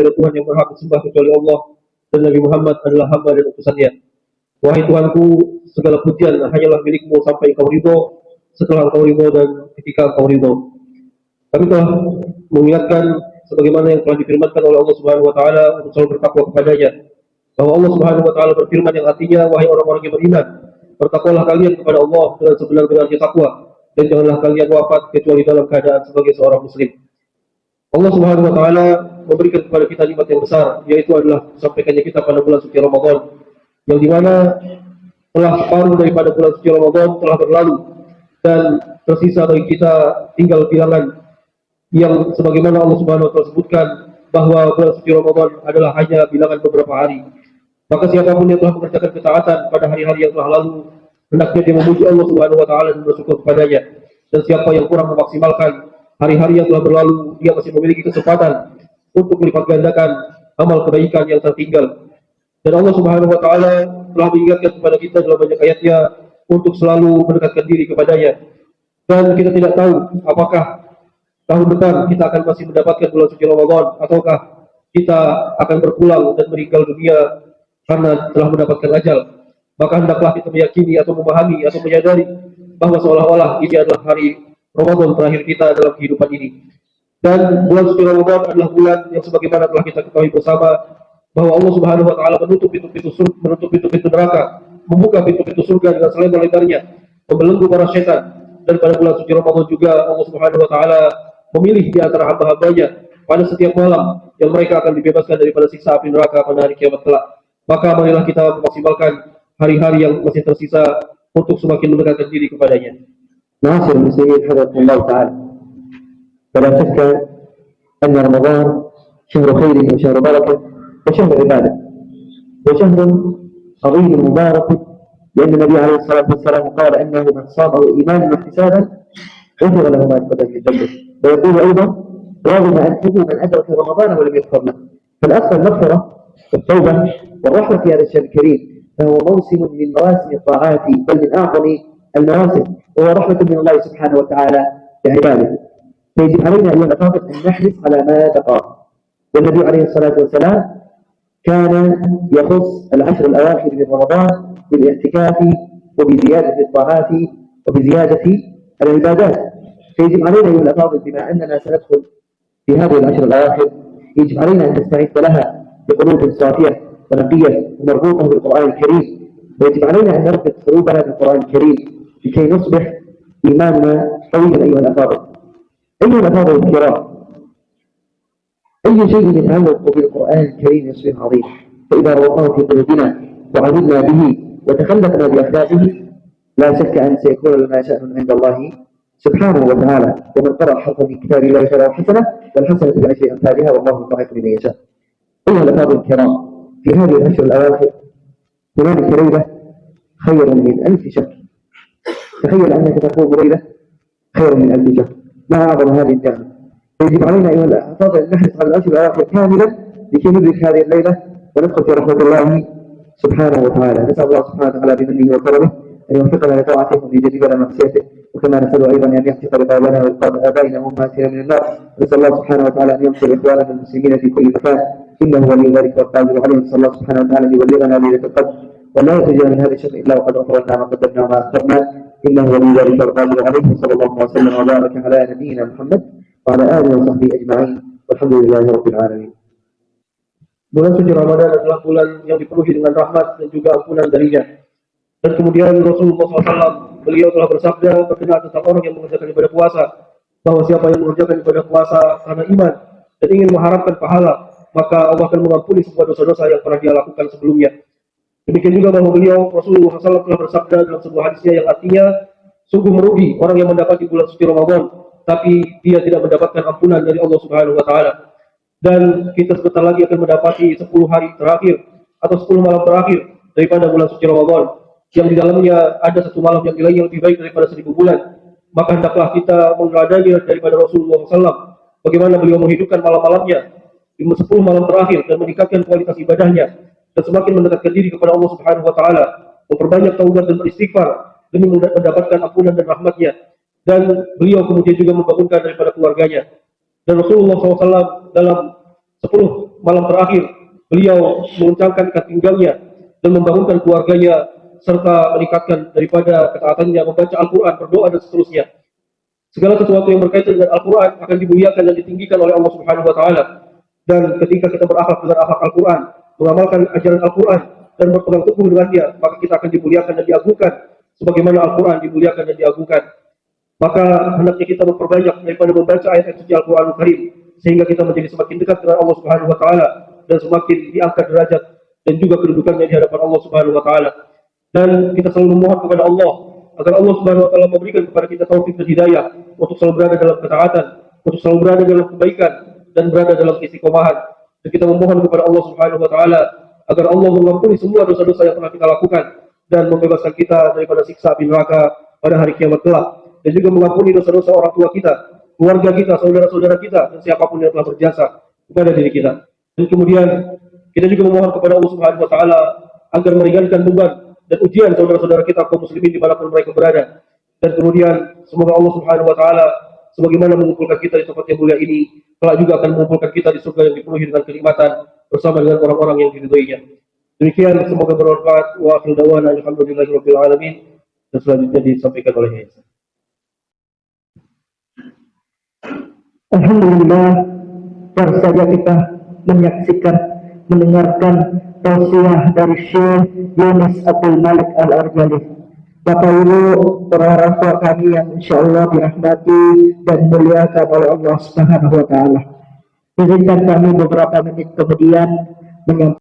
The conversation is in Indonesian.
ada Tuhan yang berhak disembah kecuali Allah, dan Nabi Muhammad adalah hamba dan utusannya. Wahai Tuhanku, segala pujian hanyalah milikmu sampai Engkau ridho, setelah Engkau ridho, dan ketika Engkau ridho. Kami telah mengingatkan sebagaimana yang telah difirmankan oleh Allah Subhanahu wa taala untuk selalu bertakwa kepadanya. Bahwa Allah Subhanahu wa taala berfirman yang artinya, wahai orang-orang yang beriman, bertakwalah kalian kepada Allah dengan sebenar-benarnya takwa, dan janganlah kalian wafat kecuali dalam keadaan sebagai seorang muslim. Allah Subhanahu wa taala memberikan kepada kita nikmat yang besar, yaitu adalah sampaikannya kita pada bulan suci Ramadan, yang dimana telah separuh daripada bulan suci Ramadan telah berlalu, dan tersisa bagi kita tinggal bilangan yang sebagaimana Allah Subhanahu wa taala sebutkan bahwa bulan suci Ramadan adalah hanya bilangan beberapa hari. Maka siapapun yang telah mengerjakan ketaatan pada hari-hari yang telah lalu, hendaknya dia memuji Allah Subhanahu wa taala dan bersyukur kepadanya. Dan siapa yang kurang memaksimalkan hari-hari yang telah berlalu, dia masih memiliki kesempatan untuk melipat gandakan amal kebaikan yang tertinggal. Dan Allah Subhanahu wa taala telah mengingatkan kepada kita dalam banyak ayatnya untuk selalu mendekatkan diri kepadanya. Dan kita tidak tahu apakah tahun depan kita akan masih mendapatkan bulan suci Ramadan, ataukah kita akan berpulang dan meninggal dunia karena telah mendapatkan ajal. Maka hendaklah kita meyakini atau memahami atau menyadari bahwa seolah-olah ini adalah hari Ramadan terakhir kita dalam kehidupan ini. Dan bulan suci Ramadan adalah bulan yang sebagaimana telah kita ketahui bersama bahwa Allah Subhanahu wa taala menutup pintu-pintu neraka, membuka pintu-pintu surga dengan selebar-lebarnya, membelenggu para setan. Dan pada bulan suci Ramadan juga Allah Subhanahu wa taala memilih di antara hamba-hambanya pada setiap malam yang mereka akan dibebaskan daripada siksa api neraka pada hari kiamat kelak. Maka marilah kita memaksimalkan hari-hari yang masih tersisa untuk semakin mendekatkan diri kepadanya. معاشر المسلمين حفظكم الله تعالى، فلا شك أن رمضان شهر خير وشهر بركة وشهر عبادة وشهر عظيم مبارك، لأن النبي عليه الصلاة والسلام قال أنه من صامه إيمانا واحتسابا غفر له ما تقدم من ذنبه، ويقول أيضا رغم أنه من أدرك رمضان ولم يغفر له. فالأصل المغفرة والتوبة والرحمة في هذا الشهر الكريم، فهو موسم من مواسم الطاعات، بل من أعظم المواسم، وهو رحمة من الله سبحانه وتعالى لعباده. فيجب علينا أيها الأفاضل أن نحرص على ما تقام. والنبي عليه الصلاة والسلام كان يخص العشر الأواخر من رمضان بالاعتكاف وبزيادة الطاعات وبزيادة العبادات. فيجب علينا أيها الأفاضل بما أننا سندخل في هذه العشر الأواخر، يجب علينا أن نستعد لها بقلوب صافية ونقية ومربوطة بالقرآن الكريم، ويجب علينا أن نربط قلوبنا بالقرآن الكريم لكي نصبح إيماننا قويا. أيها الأفاضل الكرام، أي شيء يتعلق بالقرآن الكريم يصبح عظيم، فإذا روضناه في قلوبنا وعملنا به وتخلقنا بأخلاقه لا شك أن سيكون لنا شأن عند الله سبحانه وتعالى. ومن قرأ حرفا من كتاب الله فله حسنة، والحسنة بعشر أمثالها والله يضاعف لمن يشاء. أيها الأفاضل الكرام، في هذه الأشهر الأواخر هنالك ليلة خير من 1000 شهر. تخيل أنك تقوم ليلة خير من 1000 شهر، ما أعظم هذه النعمة. يجب علينا أيها الأفاضل أن نحرص على الأشهر الأواخر كاملا لكي ندرك هذه الليلة وندخل في رحمة الله سبحانه وتعالى. نسأل الله سبحانه وتعالى بمنه وكرمه أن يوفقنا لطاعته وأن يجنبنا معصيته، وكما نسأل أيضا أن يحفظ رقابنا ورقاب آبائنا وأمهاتنا من النار. نسأل الله سبحانه وتعالى أن ينصر إخواننا المسلمين في كل مكان، إنه ولي ذلك والقادر عليه. نسأل الله سبحانه وتعالى أن يبلغنا ليلة القدر ولا يخرجنا من هذا الشر إلا وقد غفر لنا ما قدمنا وما أخرنا، إنه ولي ذلك والقادر عليه. صلى الله وسلم وبارك على نبينا محمد وعلى آله وصحبه أجمعين، والحمد لله رب العالمين. Bulan suci Ramadan adalah bulan yang dipenuhi dengan rahmat dan juga ampunan darinya. Dan kemudian Rasulullah SAW, beliau telah bersabda berkenaan tentang orang yang mengerjakan ibadah puasa, bahwa siapa yang mengerjakan ibadah puasa karena iman dan ingin mengharapkan pahala, maka Allah akan mengampuni semua dosa-dosa yang pernah dia lakukan sebelumnya. Demikian juga bahwa beliau Rasulullah SAW telah bersabda dalam sebuah hadisnya yang artinya, sungguh merugi orang yang mendapati bulan suci Ramadan, tapi dia tidak mendapatkan ampunan dari Allah Subhanahu wa taala. Dan kita sebentar lagi akan mendapati 10 hari terakhir atau 10 malam terakhir daripada bulan suci Ramadan, yang di dalamnya ada satu malam yang nilainya lebih baik daripada 1000 bulan. Maka hendaklah kita menggadainya daripada Rasulullah SAW, bagaimana beliau menghidupkan malam-malamnya di 10 malam terakhir dan meningkatkan kualitas ibadahnya, dan semakin mendekatkan diri kepada Allah Subhanahu wa taala, memperbanyak taubat dan beristighfar demi mendapatkan ampunan dan rahmatnya. Dan beliau kemudian juga membangunkan daripada keluarganya. Dan Rasulullah SAW dalam 10 malam terakhir beliau menguncangkan ikat pinggangnya dan membangunkan keluarganya serta meningkatkan daripada ketaatannya membaca Al-Quran, berdoa dan seterusnya. Segala sesuatu yang berkaitan dengan Al-Quran akan dimuliakan dan ditinggikan oleh Allah Subhanahu wa Ta'ala. Dan ketika kita berakhlak dengan akhlak Al-Quran, mengamalkan ajaran Al-Quran dan berpegang teguh dengannya, maka kita akan dimuliakan dan diagungkan sebagaimana Al-Quran dimuliakan dan diagungkan. Maka hendaknya kita memperbanyak daripada membaca ayat-ayat suci Al-Quranul Karim sehingga kita menjadi semakin dekat dengan Allah Subhanahu wa Ta'ala dan semakin diangkat derajat dan juga kedudukannya di hadapan Allah Subhanahu wa Ta'ala. Dan kita selalu memohon kepada Allah agar Allah Subhanahu wa Ta'ala memberikan kepada kita taufik dan hidayah untuk selalu berada dalam ketaatan, untuk selalu berada dalam kebaikan dan berada dalam istiqomahan. Dan kita memohon kepada Allah Subhanahu wa Ta'ala agar Allah mengampuni semua dosa-dosa yang pernah kita lakukan dan membebaskan kita daripada siksa api neraka pada hari kiamat kelak, dan juga mengampuni dosa-dosa orang tua kita, keluarga kita, saudara-saudara kita, dan siapapun yang telah berjasa kepada diri kita. Dan kemudian kita juga memohon kepada Allah Subhanahu wa Ta'ala agar meringankan beban dan ujian saudara-saudara kita kaum muslimin dimanapun mereka berada. Dan kemudian semoga Allah Subhanahu wa Ta'ala sebagaimana mengumpulkan kita di tempat yang mulia ini, kelak juga akan mengumpulkan kita di surga yang dipenuhi dengan kenikmatan bersama dengan orang-orang yang diridhoinya. Demikian, semoga bermanfaat. Wa akhiru da'wana alhamdulillahirabbil alamin. Dan selanjutnya disampaikan oleh Yayasan. Alhamdulillah, baru saja kita menyaksikan, mendengarkan tausiah dari Syekh Yunus Abdul Malik Al-Arjali. Bapak Ibu, para orang tua kami yang insya Allah dirahmati dan dimuliakan oleh Allah Subhanahu wa Ta'ala. Izinkan kami beberapa menit kemudian menyampaikan